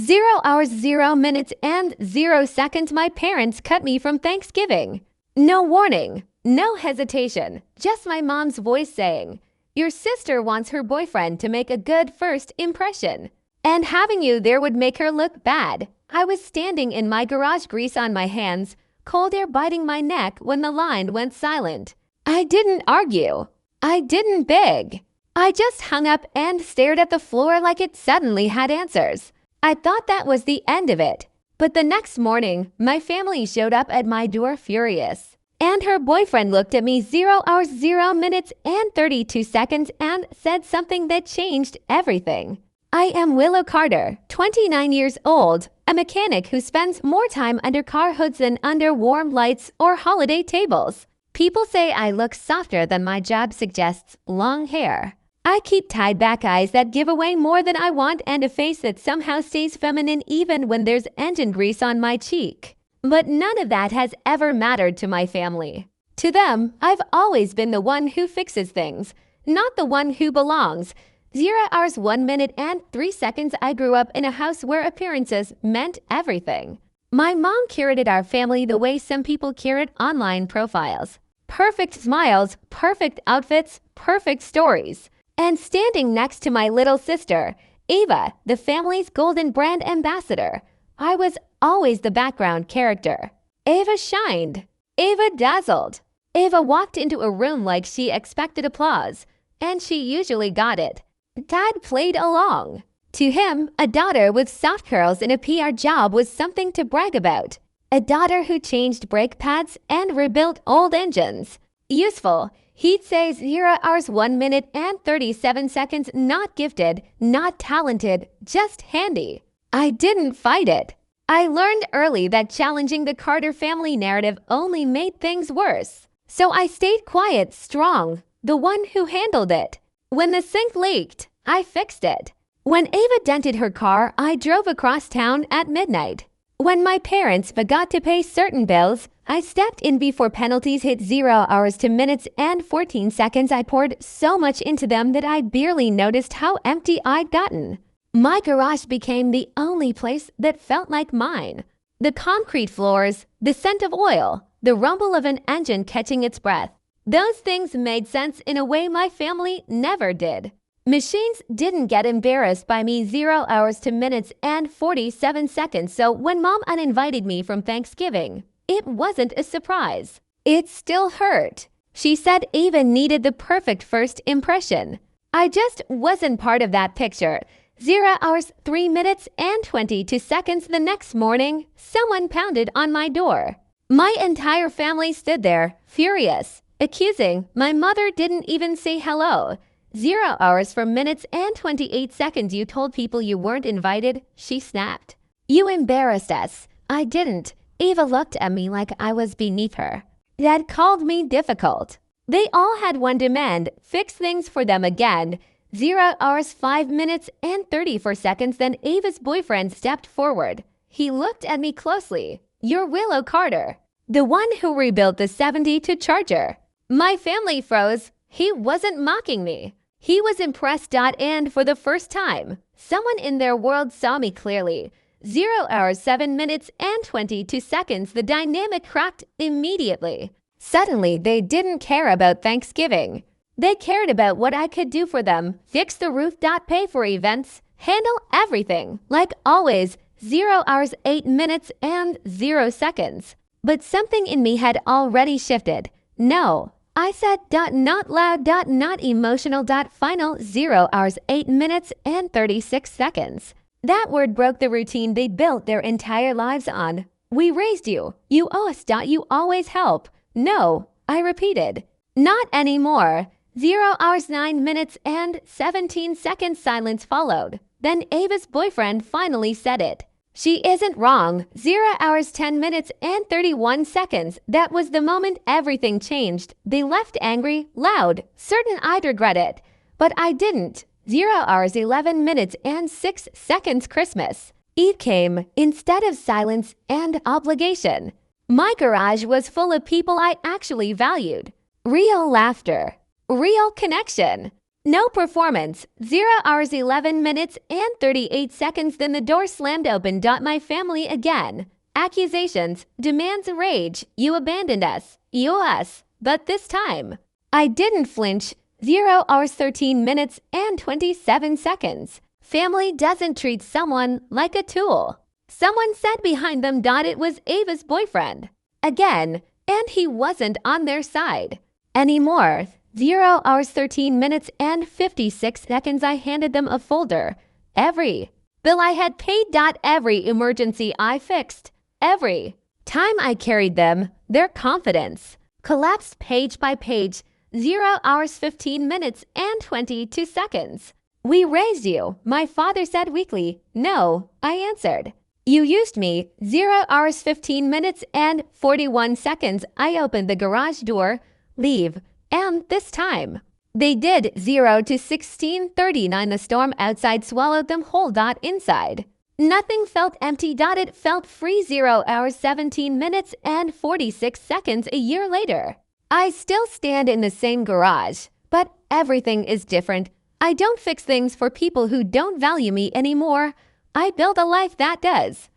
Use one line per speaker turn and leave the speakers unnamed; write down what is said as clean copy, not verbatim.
0 hours 0 minutes and 0 seconds my parents cut me from Thanksgiving. No warning, no hesitation, just my mom's voice saying, "Your sister wants her boyfriend to make a good first impression. And having you there would make her look bad." I was standing in my garage, grease on my hands, cold air biting my neck when the line went silent. I didn't argue. I didn't beg. I just hung up and stared at the floor like it suddenly had answers. I thought that was the end of it. But the next morning, my family showed up at my door furious. And her boyfriend looked at me 0 hours 0 minutes and 32 seconds and said something that changed everything. I am Willow Carter, 29 years old, a mechanic who spends more time under car hoods than under warm lights or holiday tables. People say I look softer than my job suggests, long hair. I keep tied back eyes that give away more than I want and a face that somehow stays feminine even when there's engine grease on my cheek. But none of that has ever mattered to my family. To them, I've always been the one who fixes things, not the one who belongs. 0 hours 1 minute and 3 seconds I grew up in a house where appearances meant everything. My mom curated our family the way some people curate online profiles. Perfect smiles, perfect outfits, perfect stories. And standing next to my little sister, Ava, the family's golden brand ambassador, I was always the background character. Ava shined. Ava dazzled. Ava walked into a room like she expected applause, and she usually got it. Dad played along. To him, a daughter with soft curls in a PR job was something to brag about. A daughter who changed brake pads and rebuilt old engines. Useful. He'd say 0 hours 1 minute and 37 seconds, not gifted, not talented, just handy. I didn't fight it. I learned early that challenging the Carter family narrative only made things worse. So I stayed quiet, strong, the one who handled it. When the sink leaked, I fixed it. When Ava dented her car, I drove across town at midnight. When my parents forgot to pay certain bills, I stepped in before penalties hit 0 hours to minutes and 14 seconds. I poured so much into them that I barely noticed how empty I'd gotten. My garage became the only place that felt like mine. The concrete floors, the scent of oil, the rumble of an engine catching its breath. Those things made sense in a way my family never did. Machines didn't get embarrassed by me 0 hours to minutes and 47 seconds, so when Mom uninvited me from Thanksgiving, it wasn't a surprise. It still hurt. She said Ava needed the perfect first impression. I just wasn't part of that picture. 0 hours 3 minutes and 22 seconds the next morning, someone pounded on my door. My entire family stood there, furious, accusing. My mother didn't even say hello. 0 hours for minutes and 28 seconds you told people you weren't invited, she snapped. You embarrassed us. I didn't. Ava looked at me like I was beneath her. Dad called me difficult. They all had one demand, fix things for them again. 0 hours 5 minutes and 34 seconds, then Ava's boyfriend stepped forward. He looked at me closely. You're Willow Carter, the one who rebuilt the 72 Charger. My family froze. He wasn't mocking me. He was impressed. And for the first time, someone in their world saw me clearly. 0 hours 7 minutes and 22 seconds, the dynamic cracked immediately. Suddenly, they didn't care about Thanksgiving. They cared about what I could do for them, fix the roof. Pay for events, handle everything. Like always, 0 hours 8 minutes and 0 seconds. But something in me had already shifted. No. I said not loud, not emotional. Final 0 hours 8 minutes and 36 seconds. That word broke the routine they'd built their entire lives on. We raised you. You owe us. You always help. No, I repeated. Not anymore. 0 hours 9 minutes and 17 seconds. Silence followed. Then Ava's boyfriend finally said it. She isn't wrong. 0 hours 10 minutes and 31 seconds. That was the moment everything changed. They left angry, loud, certain I'd regret it. But I didn't. 0 hours 11 minutes and 6 seconds. Christmas Eve came instead of silence and obligation. My garage was full of people I actually valued. Real laughter. Real connection. No performance. 0 hours 11 minutes and 38 seconds. Then the door slammed open. My family again. Accusations, demands, rage. You abandoned us. You us. But this time, I didn't flinch. 0 hours 13 minutes and 27 seconds. Family doesn't treat someone like a tool. Someone said behind them. It was Ava's boyfriend. Again, and he wasn't on their side anymore. 0 hours 13 minutes and 56 seconds. I handed them a folder. Every bill I had paid. Every emergency I fixed. Every time I carried them. Their confidence collapsed page by page. 0 hours 15 minutes and 22 seconds. We raised you, my father said weakly. No, I answered. You used me. 0 hours 15 minutes and 41 seconds. I opened the garage door. Leave. And this time, they did. 0 to 16:39. The storm outside swallowed them whole. Inside, nothing felt empty. It felt free. 0 hours 17 minutes and 46 seconds. A year later, I still stand in the same garage, but everything is different. I don't fix things for people who don't value me anymore. I build a life that does.